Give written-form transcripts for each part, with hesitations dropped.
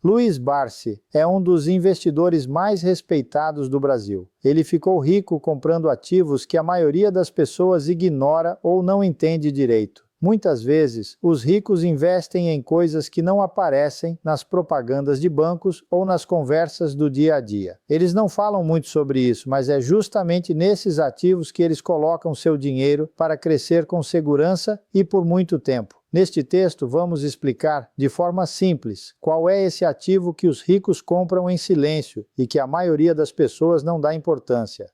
Luiz Barsi é um dos investidores mais respeitados do Brasil. Ele ficou rico comprando ativos que a maioria das pessoas ignora ou não entende direito. Muitas vezes, os ricos investem em coisas que não aparecem nas propagandas de bancos ou nas conversas do dia a dia. Eles não falam muito sobre isso, mas é justamente nesses ativos que eles colocam seu dinheiro para crescer com segurança e por muito tempo. Neste texto, vamos explicar de forma simples qual é esse ativo que os ricos compram em silêncio e que a maioria das pessoas não dá importância.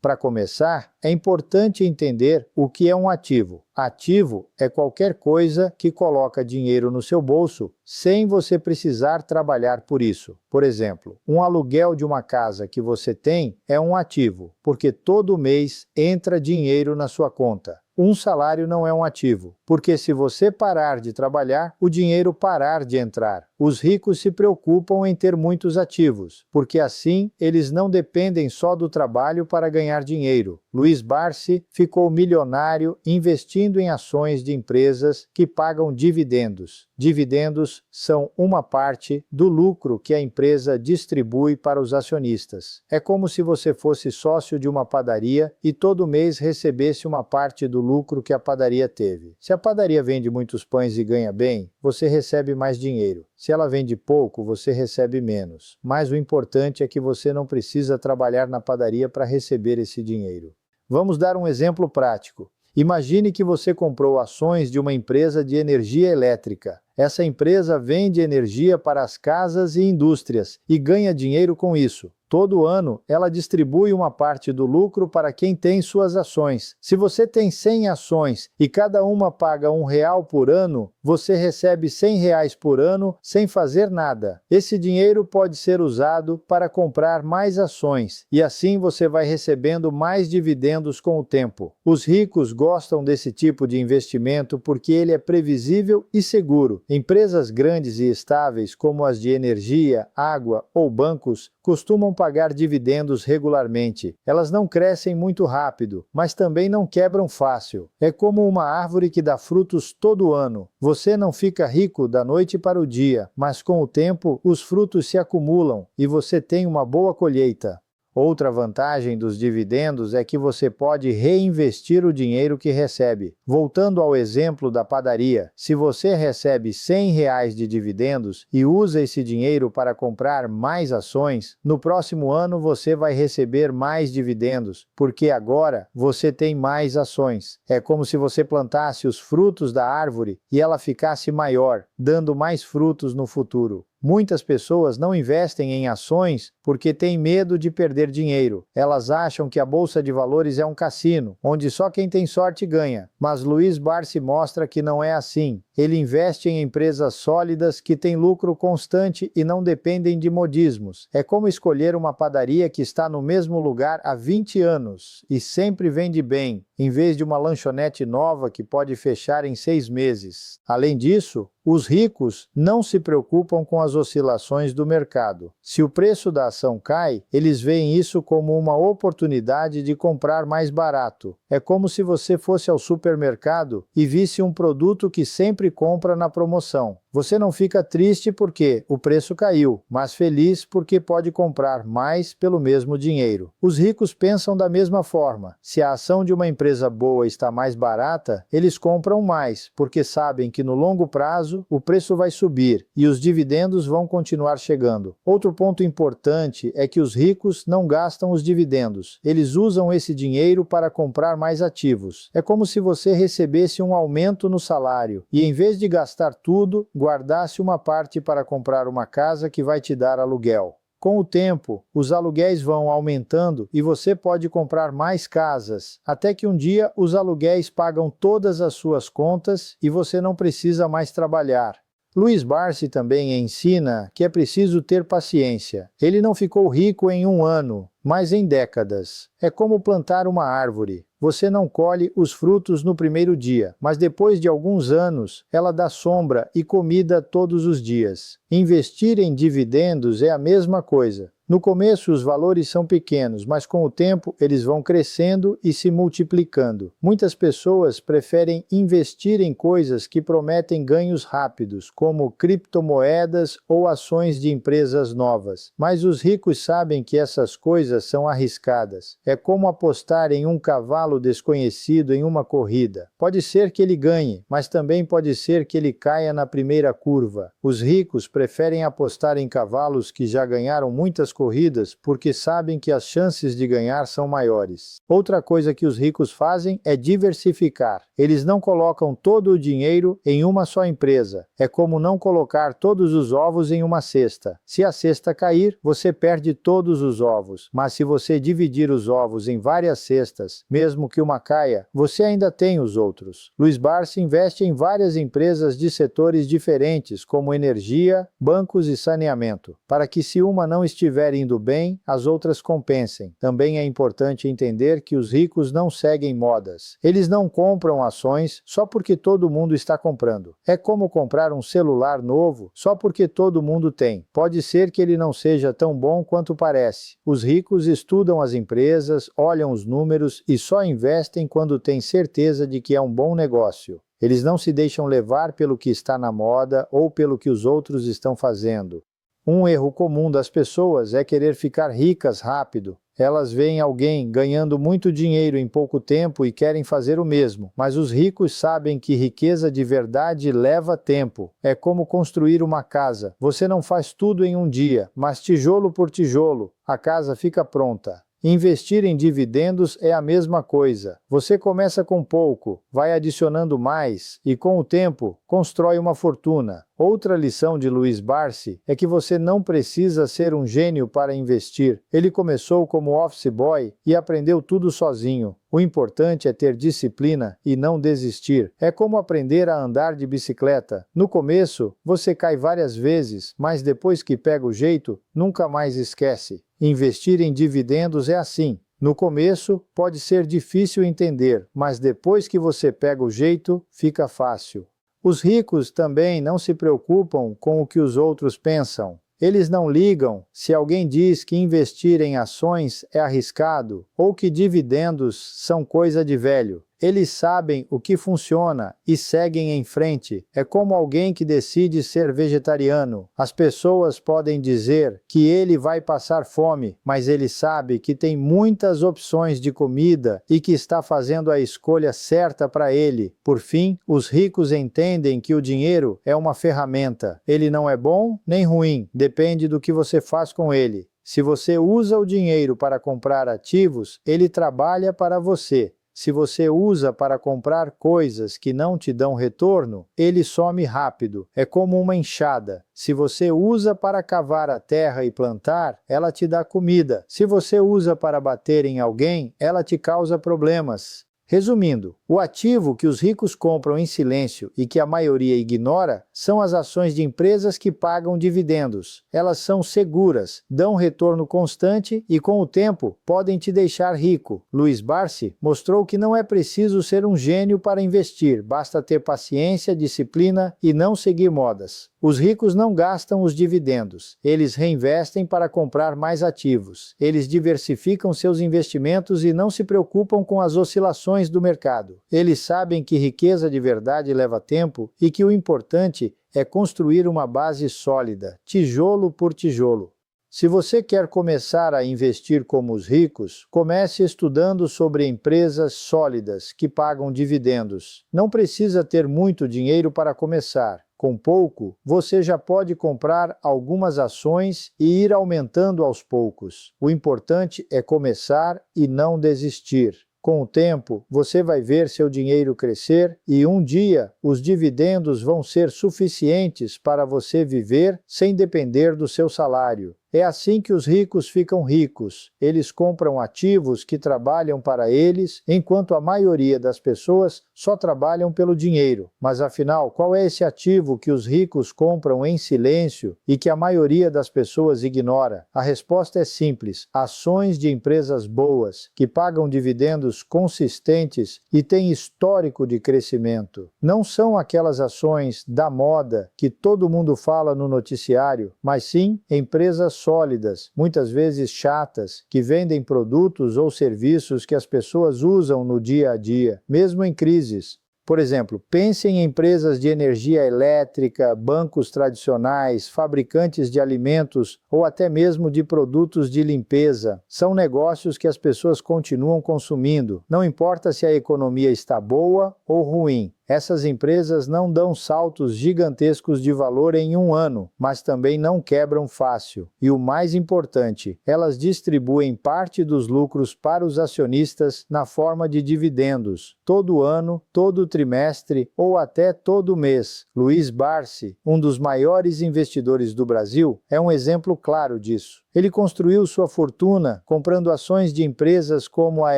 Para começar, é importante entender o que é um ativo. Ativo é qualquer coisa que coloca dinheiro no seu bolso sem você precisar trabalhar por isso. Por exemplo, um aluguel de uma casa que você tem é um ativo, porque todo mês entra dinheiro na sua conta. Um salário não é um ativo, porque se você parar de trabalhar, o dinheiro parar de entrar. Os ricos se preocupam em ter muitos ativos, porque assim eles não dependem só do trabalho para ganhar dinheiro. Luiz Barsi ficou milionário investindo em ações de empresas que pagam dividendos. Dividendos são uma parte do lucro que a empresa distribui para os acionistas. É como se você fosse sócio de uma padaria e todo mês recebesse uma parte do lucro que a padaria teve. Se a padaria vende muitos pães e ganha bem, você recebe mais dinheiro. Se ela vende pouco, você recebe menos. Mas o importante é que você não precisa trabalhar na padaria para receber esse dinheiro. Vamos dar um exemplo prático. Imagine que você comprou ações de uma empresa de energia elétrica. Essa empresa vende energia para as casas e indústrias e ganha dinheiro com isso. Todo ano, ela distribui uma parte do lucro para quem tem suas ações. Se você tem 100 ações e cada uma paga R$1 por ano, você recebe R$100 por ano sem fazer nada. Esse dinheiro pode ser usado para comprar mais ações e assim você vai recebendo mais dividendos com o tempo. Os ricos gostam desse tipo de investimento porque ele é previsível e seguro. Empresas grandes e estáveis, como as de energia, água ou bancos, costumam pagar dividendos regularmente. Elas não crescem muito rápido, mas também não quebram fácil. É como uma árvore que dá frutos todo ano. Você não fica rico da noite para o dia, mas com o tempo os frutos se acumulam e você tem uma boa colheita. Outra vantagem dos dividendos é que você pode reinvestir o dinheiro que recebe. Voltando ao exemplo da padaria, se você recebe R$100 de dividendos e usa esse dinheiro para comprar mais ações, no próximo ano você vai receber mais dividendos, porque agora você tem mais ações. É como se você plantasse os frutos da árvore e ela ficasse maior, dando mais frutos no futuro. Muitas pessoas não investem em ações porque têm medo de perder dinheiro. Elas acham que a bolsa de valores é um cassino, onde só quem tem sorte ganha. Mas Luiz Barsi mostra que não é assim. Ele investe em empresas sólidas que têm lucro constante e não dependem de modismos. É como escolher uma padaria que está no mesmo lugar há 20 anos e sempre vende bem, em vez de uma lanchonete nova que pode fechar em 6 meses. Além disso, os ricos não se preocupam com as oscilações do mercado. Se o preço da ação cai, eles veem isso como uma oportunidade de comprar mais barato. É como se você fosse ao supermercado e visse um produto que sempre compra na promoção. Você não fica triste porque o preço caiu, mas feliz porque pode comprar mais pelo mesmo dinheiro. Os ricos pensam da mesma forma. Se a ação de uma empresa boa está mais barata, eles compram mais, porque sabem que no longo prazo o preço vai subir e os dividendos vão continuar chegando. Outro ponto importante é que os ricos não gastam os dividendos. Eles usam esse dinheiro para comprar mais ativos. É como se você recebesse um aumento no salário e, em vez de gastar tudo, guardasse uma parte para comprar uma casa que vai te dar aluguel. Com o tempo, os aluguéis vão aumentando e você pode comprar mais casas, até que um dia os aluguéis pagam todas as suas contas e você não precisa mais trabalhar. Luiz Barsi também ensina que é preciso ter paciência. Ele não ficou rico em um ano, mas em décadas. É como plantar uma árvore. Você não colhe os frutos no primeiro dia, mas depois de alguns anos, ela dá sombra e comida todos os dias. Investir em dividendos é a mesma coisa. No começo, os valores são pequenos, mas com o tempo eles vão crescendo e se multiplicando. Muitas pessoas preferem investir em coisas que prometem ganhos rápidos, como criptomoedas ou ações de empresas novas. Mas os ricos sabem que essas coisas são arriscadas. É como apostar em um cavalo desconhecido em uma corrida. Pode ser que ele ganhe, mas também pode ser que ele caia na primeira curva. Os ricos preferem apostar em cavalos que já ganharam muitas corridas porque sabem que as chances de ganhar são maiores. Outra coisa que os ricos fazem é diversificar. Eles não colocam todo o dinheiro em uma só empresa. É como não colocar todos os ovos em uma cesta. Se a cesta cair, você perde todos os ovos. Mas se você dividir os ovos em várias cestas, mesmo que uma caia, você ainda tem os outros. Louis Barsi investe em várias empresas de setores diferentes, como energia, bancos e saneamento, para que se uma não estiver indo bem, as outras compensem. Também é importante entender que os ricos não seguem modas. Eles não compram ações só porque todo mundo está comprando. É como comprar um celular novo só porque todo mundo tem. Pode ser que ele não seja tão bom quanto parece. Os ricos estudam as empresas, olham os números e só investem quando têm certeza de que é um bom negócio. Eles não se deixam levar pelo que está na moda ou pelo que os outros estão fazendo. Um erro comum das pessoas é querer ficar ricas rápido. Elas veem alguém ganhando muito dinheiro em pouco tempo e querem fazer o mesmo. Mas os ricos sabem que riqueza de verdade leva tempo. É como construir uma casa. Você não faz tudo em um dia, mas tijolo por tijolo, a casa fica pronta. Investir em dividendos é a mesma coisa. Você começa com pouco, vai adicionando mais e, com o tempo, constrói uma fortuna. Outra lição de Louis Barsi é que você não precisa ser um gênio para investir. Ele começou como office boy e aprendeu tudo sozinho. O importante é ter disciplina e não desistir. É como aprender a andar de bicicleta. No começo, você cai várias vezes, mas depois que pega o jeito, nunca mais esquece. Investir em dividendos é assim. No começo, pode ser difícil entender, mas depois que você pega o jeito, fica fácil. Os ricos também não se preocupam com o que os outros pensam. Eles não ligam se alguém diz que investir em ações é arriscado ou que dividendos são coisa de velho. Eles sabem o que funciona e seguem em frente. É como alguém que decide ser vegetariano. As pessoas podem dizer que ele vai passar fome, mas ele sabe que tem muitas opções de comida e que está fazendo a escolha certa para ele. Por fim, os ricos entendem que o dinheiro é uma ferramenta. Ele não é bom nem ruim, depende do que você faz com ele. Se você usa o dinheiro para comprar ativos, ele trabalha para você. Se você usa para comprar coisas que não te dão retorno, ele some rápido. É como uma enxada. Se você usa para cavar a terra e plantar, ela te dá comida. Se você usa para bater em alguém, ela te causa problemas. Resumindo, o ativo que os ricos compram em silêncio e que a maioria ignora são as ações de empresas que pagam dividendos. Elas são seguras, dão retorno constante e, com o tempo, podem te deixar rico. Louis Barsi mostrou que não é preciso ser um gênio para investir, basta ter paciência, disciplina e não seguir modas. Os ricos não gastam os dividendos, eles reinvestem para comprar mais ativos. Eles diversificam seus investimentos e não se preocupam com as oscilações do mercado. Eles sabem que riqueza de verdade leva tempo e que o importante é construir uma base sólida, tijolo por tijolo. Se você quer começar a investir como os ricos, comece estudando sobre empresas sólidas que pagam dividendos. Não precisa ter muito dinheiro para começar. Com pouco, você já pode comprar algumas ações e ir aumentando aos poucos. O importante é começar e não desistir. Com o tempo, você vai ver seu dinheiro crescer e um dia os dividendos vão ser suficientes para você viver sem depender do seu salário. É assim que os ricos ficam ricos. Eles compram ativos que trabalham para eles, enquanto a maioria das pessoas só trabalham pelo dinheiro. Mas afinal, qual é esse ativo que os ricos compram em silêncio e que a maioria das pessoas ignora? A resposta é simples: ações de empresas boas, que pagam dividendos consistentes e têm histórico de crescimento. Não são aquelas ações da moda que todo mundo fala no noticiário, mas sim empresas sólidas, muitas vezes chatas, que vendem produtos ou serviços que as pessoas usam no dia a dia, mesmo em crises. Por exemplo, pense em empresas de energia elétrica, bancos tradicionais, fabricantes de alimentos ou até mesmo de produtos de limpeza. São negócios que as pessoas continuam consumindo, não importa se a economia está boa ou ruim. Essas empresas não dão saltos gigantescos de valor em um ano, mas também não quebram fácil. E o mais importante, elas distribuem parte dos lucros para os acionistas na forma de dividendos, todo ano, todo trimestre ou até todo mês. Luiz Barsi, um dos maiores investidores do Brasil, é um exemplo claro disso. Ele construiu sua fortuna comprando ações de empresas como a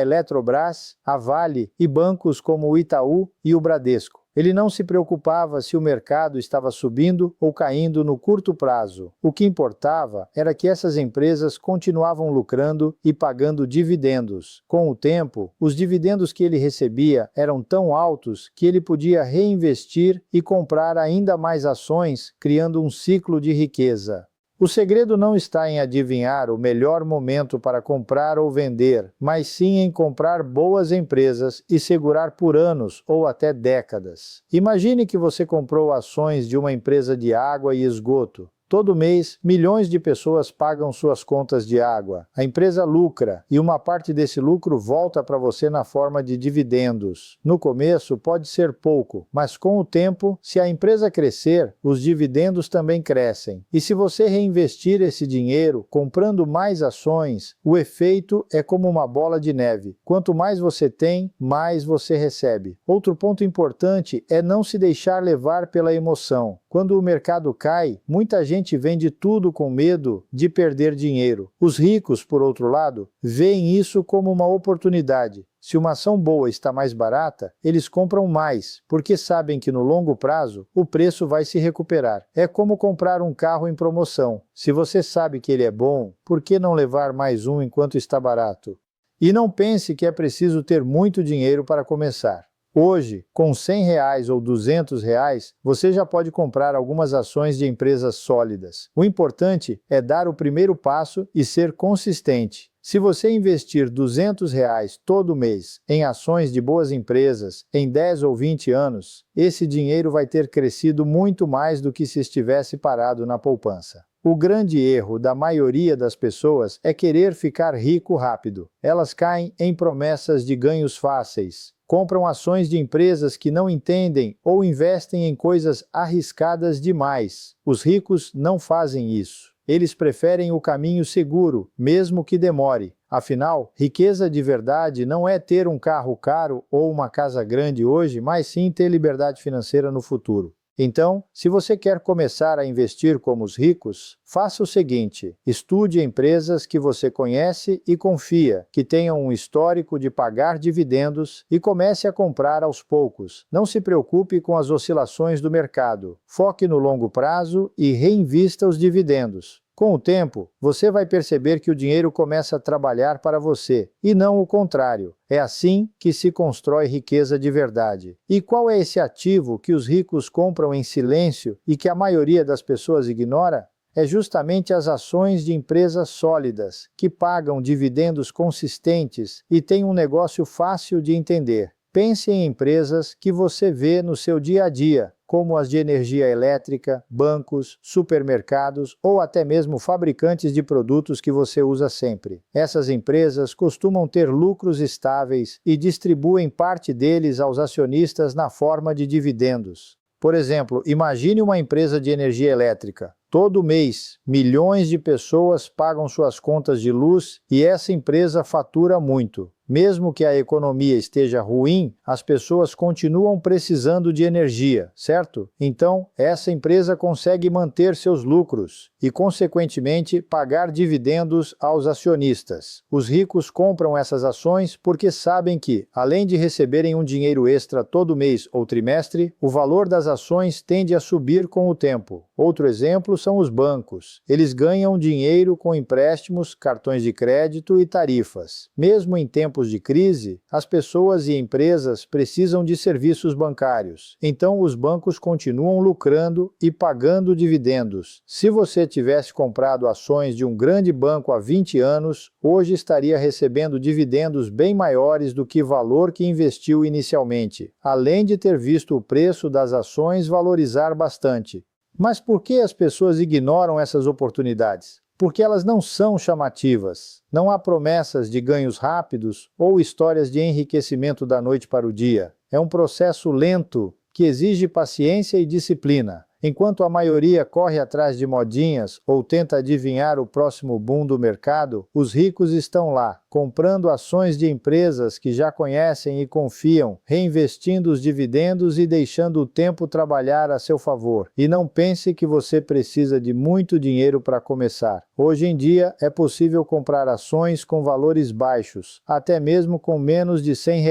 Eletrobras, a Vale e bancos como o Itaú e o Bradesco. Ele não se preocupava se o mercado estava subindo ou caindo no curto prazo. O que importava era que essas empresas continuavam lucrando e pagando dividendos. Com o tempo, os dividendos que ele recebia eram tão altos que ele podia reinvestir e comprar ainda mais ações, criando um ciclo de riqueza. O segredo não está em adivinhar o melhor momento para comprar ou vender, mas sim em comprar boas empresas e segurar por anos ou até décadas. Imagine que você comprou ações de uma empresa de água e esgoto. Todo mês, milhões de pessoas pagam suas contas de água. A empresa lucra e uma parte desse lucro volta para você na forma de dividendos. No começo pode ser pouco, mas com o tempo, se a empresa crescer, os dividendos também crescem. E se você reinvestir esse dinheiro comprando mais ações, o efeito é como uma bola de neve. Quanto mais você tem, mais você recebe. Outro ponto importante é não se deixar levar pela emoção. Quando o mercado cai, muita gente vende tudo com medo de perder dinheiro. Os ricos, por outro lado, veem isso como uma oportunidade. Se uma ação boa está mais barata, eles compram mais, porque sabem que no longo prazo o preço vai se recuperar. É como comprar um carro em promoção. Se você sabe que ele é bom, por que não levar mais um enquanto está barato? E não pense que é preciso ter muito dinheiro para começar. Hoje, com R$100 ou R$200, você já pode comprar algumas ações de empresas sólidas. O importante é dar o primeiro passo e ser consistente. Se você investir R$200 todo mês em ações de boas empresas em 10 ou 20 anos, esse dinheiro vai ter crescido muito mais do que se estivesse parado na poupança. O grande erro da maioria das pessoas é querer ficar rico rápido. Elas caem em promessas de ganhos fáceis. Compram ações de empresas que não entendem ou investem em coisas arriscadas demais. Os ricos não fazem isso. Eles preferem o caminho seguro, mesmo que demore. Afinal, riqueza de verdade não é ter um carro caro ou uma casa grande hoje, mas sim ter liberdade financeira no futuro. Então, se você quer começar a investir como os ricos, faça o seguinte: estude empresas que você conhece e confia, que tenham um histórico de pagar dividendos e comece a comprar aos poucos. Não se preocupe com as oscilações do mercado. Foque no longo prazo e reinvista os dividendos. Com o tempo, você vai perceber que o dinheiro começa a trabalhar para você, e não o contrário. É assim que se constrói riqueza de verdade. E qual é esse ativo que os ricos compram em silêncio e que a maioria das pessoas ignora? É justamente as ações de empresas sólidas, que pagam dividendos consistentes e têm um negócio fácil de entender. Pense em empresas que você vê no seu dia a dia, como as de energia elétrica, bancos, supermercados ou até mesmo fabricantes de produtos que você usa sempre. Essas empresas costumam ter lucros estáveis e distribuem parte deles aos acionistas na forma de dividendos. Por exemplo, imagine uma empresa de energia elétrica. Todo mês, milhões de pessoas pagam suas contas de luz e essa empresa fatura muito. Mesmo que a economia esteja ruim, as pessoas continuam precisando de energia, certo? Então, essa empresa consegue manter seus lucros e, consequentemente, pagar dividendos aos acionistas. Os ricos compram essas ações porque sabem que, além de receberem um dinheiro extra todo mês ou trimestre, o valor das ações tende a subir com o tempo. Outro exemplo são os bancos. Eles ganham dinheiro com empréstimos, cartões de crédito e tarifas. Mesmo em tempos de crise, as pessoas e empresas precisam de serviços bancários. Então, os bancos continuam lucrando e pagando dividendos. Se você tivesse comprado ações de um grande banco há 20 anos, hoje estaria recebendo dividendos bem maiores do que o valor que investiu inicialmente, além de ter visto o preço das ações valorizar bastante. Mas por que as pessoas ignoram essas oportunidades? Porque elas não são chamativas. Não há promessas de ganhos rápidos ou histórias de enriquecimento da noite para o dia. É um processo lento que exige paciência e disciplina. Enquanto a maioria corre atrás de modinhas ou tenta adivinhar o próximo boom do mercado, os ricos estão lá, comprando ações de empresas que já conhecem e confiam, reinvestindo os dividendos e deixando o tempo trabalhar a seu favor. E não pense que você precisa de muito dinheiro para começar. Hoje em dia, é possível comprar ações com valores baixos, até mesmo com menos de R$ 100.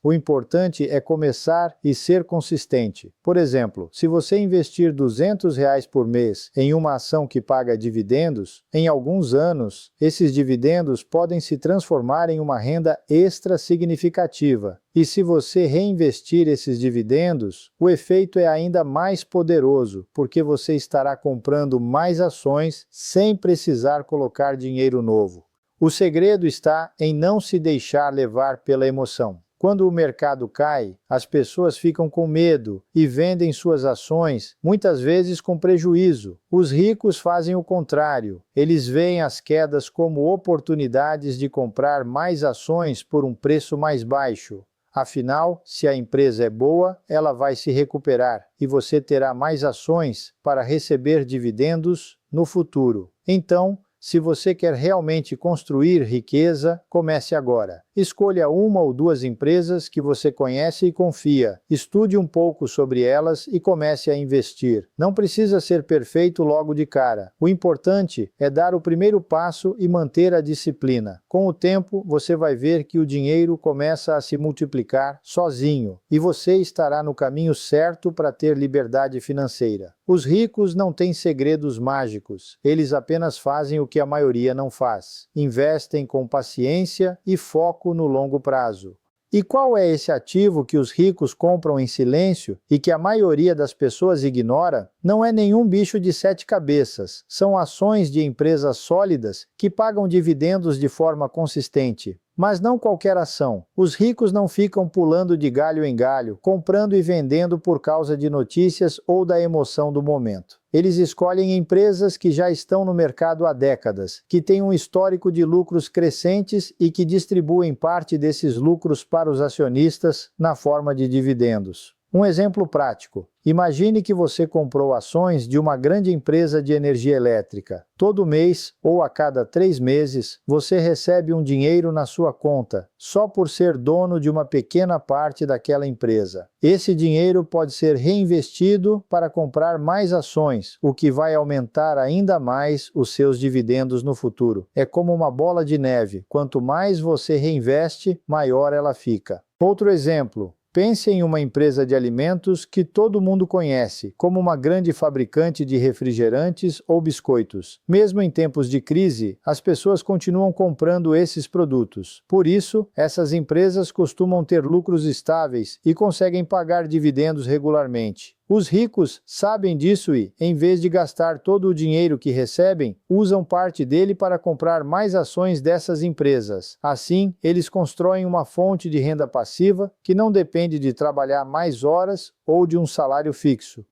O importante é começar e ser consistente. Por exemplo, se você investir R$ 200 por mês em uma ação que paga dividendos, em alguns anos, esses dividendos podem se transformar em uma renda extra significativa. E se você reinvestir esses dividendos, o efeito é ainda mais poderoso, porque você estará comprando mais ações sem precisar colocar dinheiro novo. O segredo está em não se deixar levar pela emoção. Quando o mercado cai, as pessoas ficam com medo e vendem suas ações, muitas vezes com prejuízo. Os ricos fazem o contrário. Eles veem as quedas como oportunidades de comprar mais ações por um preço mais baixo. Afinal, se a empresa é boa, ela vai se recuperar e você terá mais ações para receber dividendos no futuro. Então, se você quer realmente construir riqueza, comece agora. Escolha uma ou duas empresas que você conhece e confia. Estude um pouco sobre elas e comece a investir. Não precisa ser perfeito logo de cara. O importante é dar o primeiro passo e manter a disciplina. Com o tempo, você vai ver que o dinheiro começa a se multiplicar sozinho e você estará no caminho certo para ter liberdade financeira. Os ricos não têm segredos mágicos. Eles apenas fazem o que a maioria não faz. Investem com paciência e foco no longo prazo. E qual é esse ativo que os ricos compram em silêncio e que a maioria das pessoas ignora? Não é nenhum bicho de 7 cabeças. São ações de empresas sólidas que pagam dividendos de forma consistente. Mas não qualquer ação. Os ricos não ficam pulando de galho em galho, comprando e vendendo por causa de notícias ou da emoção do momento. Eles escolhem empresas que já estão no mercado há décadas, que têm um histórico de lucros crescentes e que distribuem parte desses lucros para os acionistas na forma de dividendos. Um exemplo prático. Imagine que você comprou ações de uma grande empresa de energia elétrica. Todo mês, ou a cada 3 meses, você recebe um dinheiro na sua conta, só por ser dono de uma pequena parte daquela empresa. Esse dinheiro pode ser reinvestido para comprar mais ações, o que vai aumentar ainda mais os seus dividendos no futuro. É como uma bola de neve. Quanto mais você reinveste, maior ela fica. Outro exemplo. Pense em uma empresa de alimentos que todo mundo conhece, como uma grande fabricante de refrigerantes ou biscoitos. Mesmo em tempos de crise, as pessoas continuam comprando esses produtos. Por isso, essas empresas costumam ter lucros estáveis e conseguem pagar dividendos regularmente. Os ricos sabem disso e, em vez de gastar todo o dinheiro que recebem, usam parte dele para comprar mais ações dessas empresas. Assim, eles constroem uma fonte de renda passiva que não depende de trabalhar mais horas ou de um salário fixo.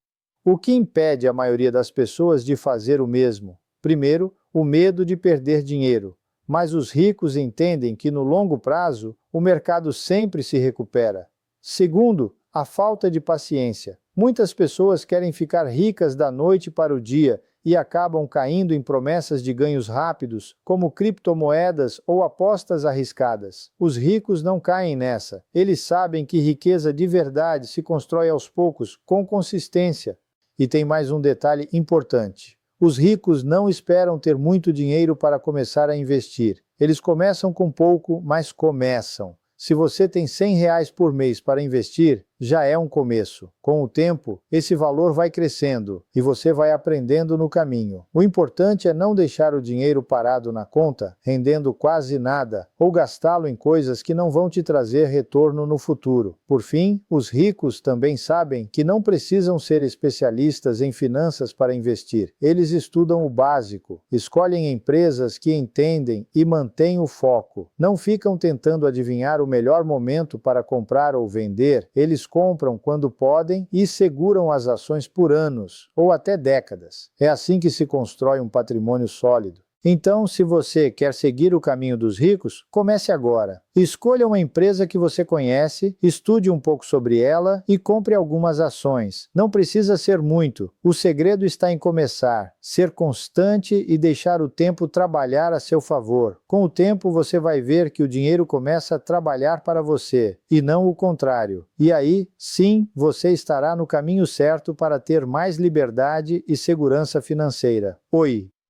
O que impede a maioria das pessoas de fazer o mesmo? Primeiro, o medo de perder dinheiro. Mas os ricos entendem que no longo prazo, o mercado sempre se recupera. Segundo, a falta de paciência. Muitas pessoas querem ficar ricas da noite para o dia e acabam caindo em promessas de ganhos rápidos, como criptomoedas ou apostas arriscadas. Os ricos não caem nessa. Eles sabem que riqueza de verdade se constrói aos poucos, com consistência. E tem mais um detalhe importante. Os ricos não esperam ter muito dinheiro para começar a investir. Eles começam com pouco, mas começam. Se você tem R$ 100 por mês para investir, já é um começo. Com o tempo, esse valor vai crescendo e você vai aprendendo no caminho. O importante é não deixar o dinheiro parado na conta, rendendo quase nada, ou gastá-lo em coisas que não vão te trazer retorno no futuro. Por fim, os ricos também sabem que não precisam ser especialistas em finanças para investir. Eles estudam o básico, escolhem empresas que entendem e mantêm o foco. Não ficam tentando adivinhar o melhor momento para comprar ou vender. Eles compram quando podem e seguram as ações por anos, ou até décadas. É assim que se constrói um patrimônio sólido. Então, se você quer seguir o caminho dos ricos, comece agora. Escolha uma empresa que você conhece, estude um pouco sobre ela e compre algumas ações. Não precisa ser muito. O segredo está em começar, ser constante e deixar o tempo trabalhar a seu favor. Com o tempo, você vai ver que o dinheiro começa a trabalhar para você, e não o contrário. E aí, sim, você estará no caminho certo para ter mais liberdade e segurança financeira. Oi!